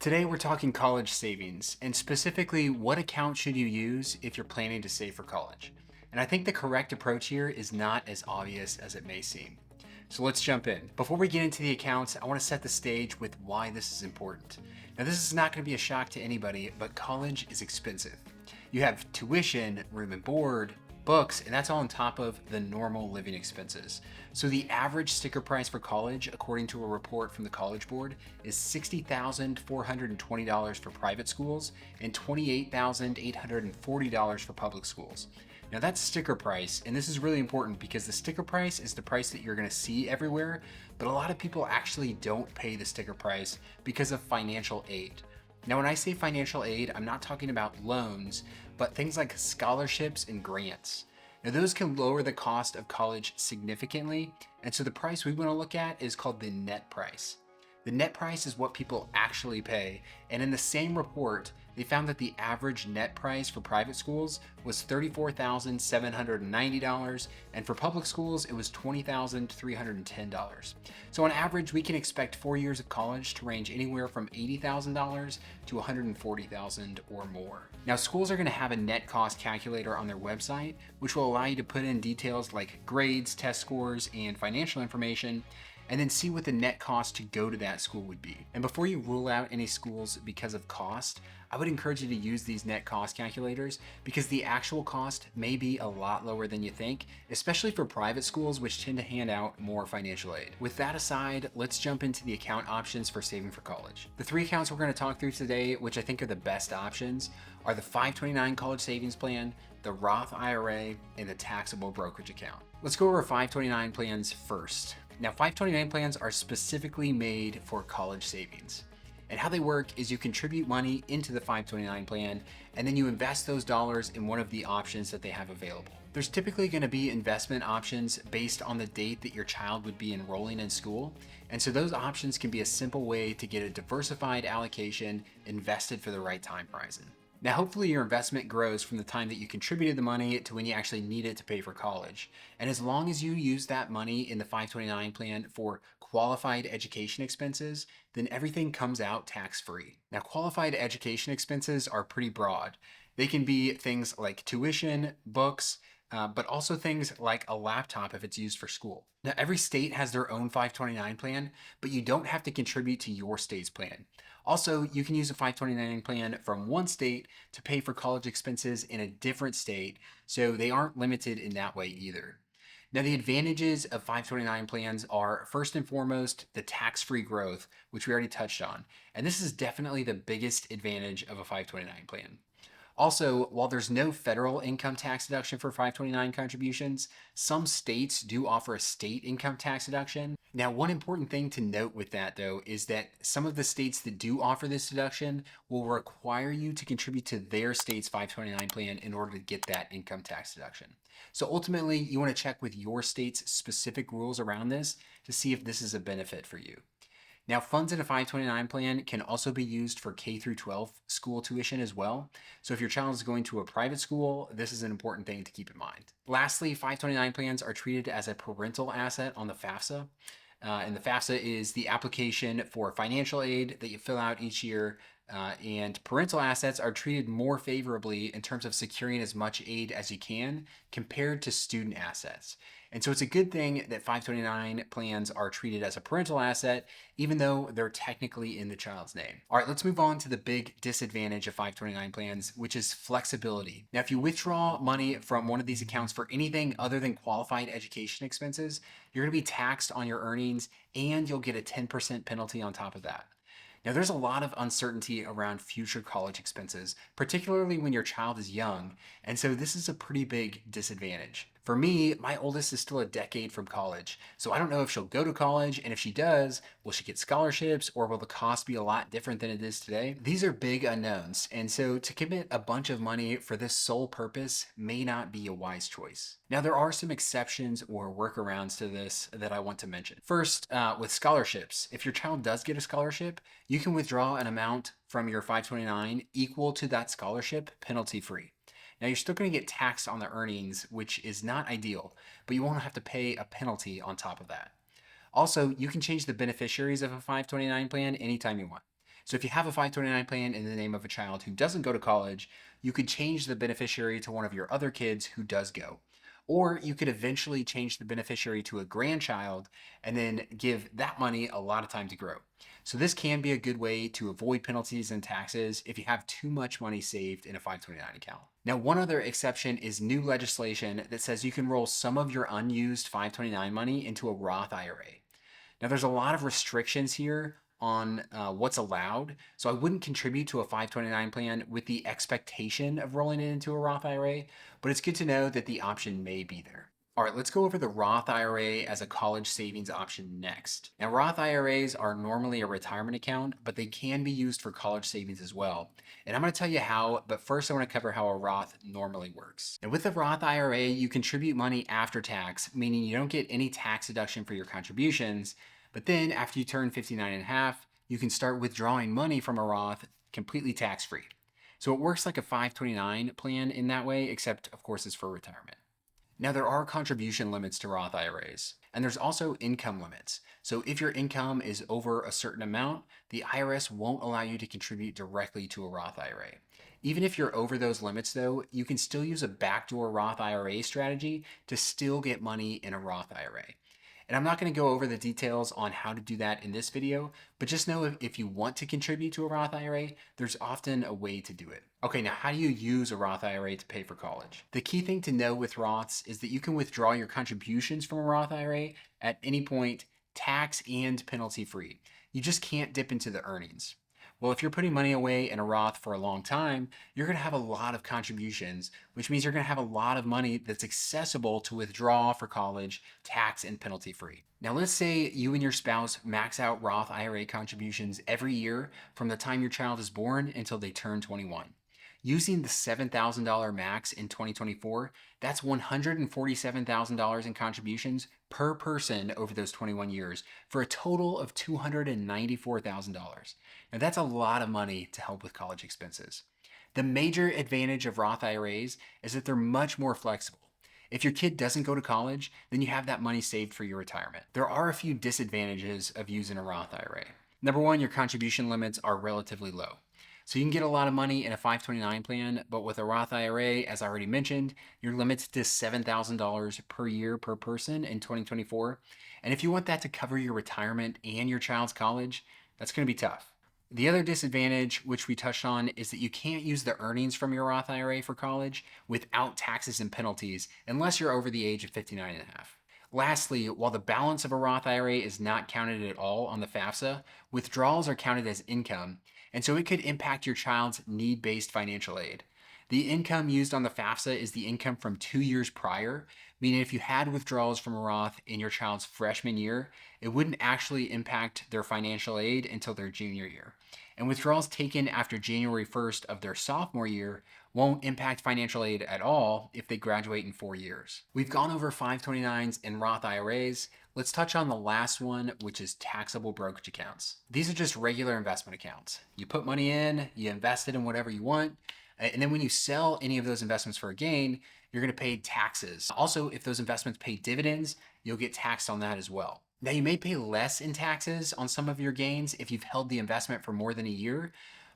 Today we're talking college savings, and specifically what account should you use if you're planning to save for college. And I think the correct approach here is not as obvious as it may seem. So let's jump in. Before we get into the accounts, I want to set the stage with why this is important. Now this is not going to be a shock to anybody, but college is expensive. You have tuition, room and board, books, and that's all on top of the normal living expenses. So the average sticker price for college, according to a report from the College Board, is $60,420 for private schools and $28,840 for public schools. Now that's sticker price, and this is really important because the sticker price is the price that you're going to see everywhere, but a lot of people actually don't pay the sticker price because of financial aid. Now, when I say financial aid, I'm not talking about loans, but things like scholarships and grants. Now, those can lower the cost of college significantly, and so the price we want to look at is called the net price. The net price is what people actually pay, and in the same report, they found that the average net price for private schools was $34,790, and for public schools, it was $20,310. So on average, we can expect 4 years of college to range anywhere from $80,000 to $140,000 or more. Now, schools are going to have a net cost calculator on their website, which will allow you to put in details like grades, test scores, and financial information, and then see what the net cost to go to that school would be. And before you rule out any schools because of cost, I would encourage you to use these net cost calculators because the actual cost may be a lot lower than you think, especially for private schools which tend to hand out more financial aid. With that aside, let's jump into the account options for saving for college. The three accounts we're going to talk through today, which I think are the best options, are the 529 college savings plan, the Roth IRA, and the taxable brokerage account. Let's go over 529 plans first. Now, 529 plans are specifically made for college savings. And how they work is you contribute money into the 529 plan, and then you invest those dollars in one of the options that they have available. There's typically going to be investment options based on the date that your child would be enrolling in school. And so those options can be a simple way to get a diversified allocation invested for the right time horizon. Now, hopefully your investment grows from the time that you contributed the money to when you actually need it to pay for college. And as long as you use that money in the 529 plan for qualified education expenses, then everything comes out tax-free. Now, qualified education expenses are pretty broad. They can be things like tuition, books, but also things like a laptop if it's used for school. Now, every state has their own 529 plan, but you don't have to contribute to your state's plan. Also, you can use a 529 plan from one state to pay for college expenses in a different state, so they aren't limited in that way either. Now, the advantages of 529 plans are, first and foremost, the tax-free growth, which we already touched on. And this is definitely the biggest advantage of a 529 plan. Also, while there's no federal income tax deduction for 529 contributions, some states do offer a state income tax deduction. Now, one important thing to note with that, though, is that some of the states that do offer this deduction will require you to contribute to their state's 529 plan in order to get that income tax deduction. So ultimately, you want to check with your state's specific rules around this to see if this is a benefit for you. Now, funds in a 529 plan can also be used for K through 12 school tuition as well. So if your child is going to a private school, this is an important thing to keep in mind. Lastly, 529 plans are treated as a parental asset on the FAFSA. And the FAFSA is the application for financial aid that you fill out each year. And parental assets are treated more favorably in terms of securing as much aid as you can compared to student assets. And so it's a good thing that 529 plans are treated as a parental asset, even though they're technically in the child's name. All right, let's move on to the big disadvantage of 529 plans, which is flexibility. Now, if you withdraw money from one of these accounts for anything other than qualified education expenses, you're going to be taxed on your earnings and you'll get a 10% penalty on top of that. Now, there's a lot of uncertainty around future college expenses, particularly when your child is young, and so this is a pretty big disadvantage. For me, my oldest is still a decade from college, so I don't know if she'll go to college, and if she does, will she get scholarships, or will the cost be a lot different than it is today? These are big unknowns, and so to commit a bunch of money for this sole purpose may not be a wise choice. Now, there are some exceptions or workarounds to this that I want to mention. First, with scholarships, if your child does get a scholarship, you can withdraw an amount from your 529 equal to that scholarship penalty-free. Now, you're still going to get taxed on the earnings, which is not ideal, but you won't have to pay a penalty on top of that. Also, you can change the beneficiaries of a 529 plan anytime you want. So if you have a 529 plan in the name of a child who doesn't go to college, you could change the beneficiary to one of your other kids who does go. Or you could eventually change the beneficiary to a grandchild and then give that money a lot of time to grow. So this can be a good way to avoid penalties and taxes if you have too much money saved in a 529 account. Now, one other exception is new legislation that says you can roll some of your unused 529 money into a Roth IRA. Now, there's a lot of restrictions here on what's allowed. So I wouldn't contribute to a 529 plan with the expectation of rolling it into a Roth IRA, but it's good to know that the option may be there. All right, let's go over the Roth IRA as a college savings option next. Now, Roth IRAs are normally a retirement account, but they can be used for college savings as well. And I'm going to tell you how, but first I want to cover how a Roth normally works. And with the Roth IRA, you contribute money after tax, meaning you don't get any tax deduction for your contributions. But then after you turn 59 and a half, you can start withdrawing money from a Roth completely tax-free. So it works like a 529 plan in that way, except of course it's for retirement. Now, there are contribution limits to Roth IRAs, and there's also income limits. So if your income is over a certain amount, the IRS won't allow you to contribute directly to a Roth IRA. Even if you're over those limits, though, you can still use a backdoor Roth IRA strategy to still get money in a Roth IRA. And I'm not going to go over the details on how to do that in this video, but just know if you want to contribute to a Roth IRA, there's often a way to do it. Okay, now how do you use a Roth IRA to pay for college? The key thing to know with Roths is that you can withdraw your contributions from a Roth IRA at any point, tax and penalty free. You just can't dip into the earnings. Well, if you're putting money away in a Roth for a long time, you're going to have a lot of contributions, which means you're going to have a lot of money that's accessible to withdraw for college, tax and penalty free. Now, let's say you and your spouse max out Roth IRA contributions every year from the time your child is born until they turn 21. Using the $7,000 max in 2024, that's $147,000 in contributions per person over those 21 years for a total of $294,000. Now that's a lot of money to help with college expenses. The major advantage of Roth IRAs is that they're much more flexible. If your kid doesn't go to college, then you have that money saved for your retirement. There are a few disadvantages of using a Roth IRA. Number one, your contribution limits are relatively low. So you can get a lot of money in a 529 plan, but with a Roth IRA, as I already mentioned, you're limited to $7,000 per year per person in 2024. And if you want that to cover your retirement and your child's college, that's going to be tough. The other disadvantage, which we touched on, is that you can't use the earnings from your Roth IRA for college without taxes and penalties unless you're over the age of 59 and a half. Lastly, while the balance of a Roth IRA is not counted at all on the FAFSA, withdrawals are counted as income, and so it could impact your child's need-based financial aid. The income used on the FAFSA is the income from 2 years prior, meaning if you had withdrawals from a Roth in your child's freshman year, it wouldn't actually impact their financial aid until their junior year. And withdrawals taken after January 1st of their sophomore year won't impact financial aid at all if they graduate in 4 years. We've gone over 529s and Roth IRAs. Let's touch on the last one, which is taxable brokerage accounts. These are just regular investment accounts. You put money in, you invest it in whatever you want, and then when you sell any of those investments for a gain, you're going to pay taxes. Also, if those investments pay dividends, you'll get taxed on that as well. Now, you may pay less in taxes on some of your gains if you've held the investment for more than a year,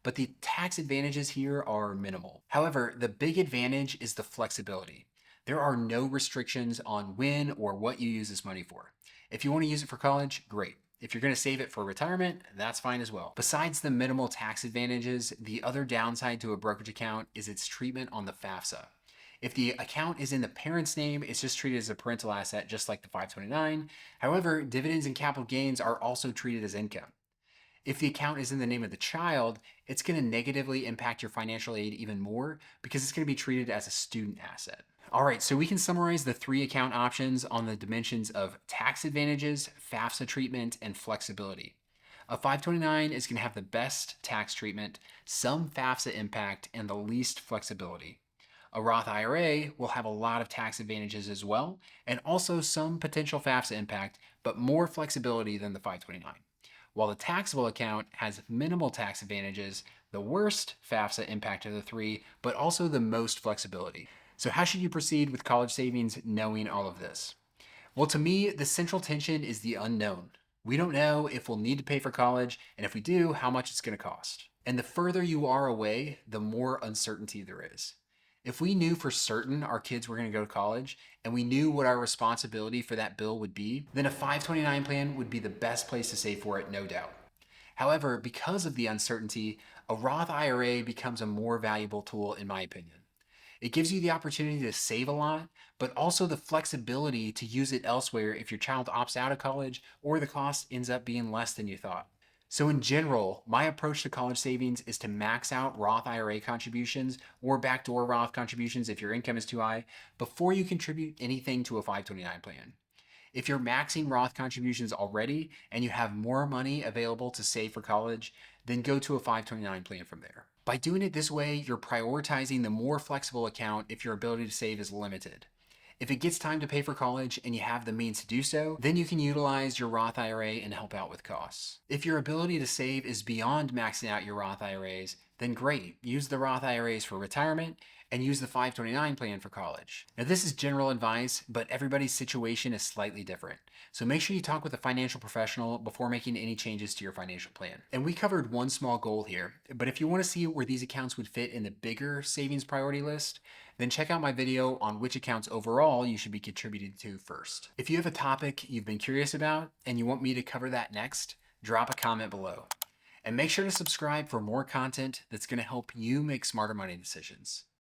but the tax advantages here are minimal. However, the big advantage is the flexibility. There are no restrictions on when or what you use this money for. If you want to use it for college, great. If you're going to save it for retirement, that's fine as well. Besides the minimal tax advantages, the other downside to a brokerage account is its treatment on the FAFSA. If the account is in the parent's name, it's just treated as a parental asset, just like the 529. However, dividends and capital gains are also treated as income. If the account is in the name of the child, it's going to negatively impact your financial aid even more because it's going to be treated as a student asset. All right, so we can summarize the 3 account options on the dimensions of tax advantages, FAFSA treatment, and flexibility. A 529 is going to have the best tax treatment, some FAFSA impact, and the least flexibility. A Roth IRA will have a lot of tax advantages as well, and also some potential FAFSA impact, but more flexibility than the 529. While the taxable account has minimal tax advantages, the worst FAFSA impact of the 3, but also the most flexibility. So how should you proceed with college savings knowing all of this? Well, to me, the central tension is the unknown. We don't know if we'll need to pay for college, and if we do, how much it's going to cost. And the further you are away, the more uncertainty there is. If we knew for certain our kids were going to go to college and we knew what our responsibility for that bill would be, then a 529 plan would be the best place to save for it, no doubt. However, because of the uncertainty, a Roth IRA becomes a more valuable tool, in my opinion. It gives you the opportunity to save a lot, but also the flexibility to use it elsewhere if your child opts out of college or the cost ends up being less than you thought. So, in general, my approach to college savings is to max out Roth IRA contributions or backdoor Roth contributions if your income is too high before you contribute anything to a 529 plan. If you're maxing Roth contributions already and you have more money available to save for college, then go to a 529 plan from there. By doing it this way, you're prioritizing the more flexible account if your ability to save is limited. If it gets time to pay for college and you have the means to do so, then you can utilize your Roth IRA and help out with costs. If your ability to save is beyond maxing out your Roth IRAs, then great, use the Roth IRAs for retirement and use the 529 plan for college. Now, this is general advice, but everybody's situation is slightly different. So make sure you talk with a financial professional before making any changes to your financial plan. And we covered one small goal here, but if you want to see where these accounts would fit in the bigger savings priority list, then check out my video on which accounts overall you should be contributing to first. If you have a topic you've been curious about and you want me to cover that next, drop a comment below. And make sure to subscribe for more content that's going to help you make smarter money decisions.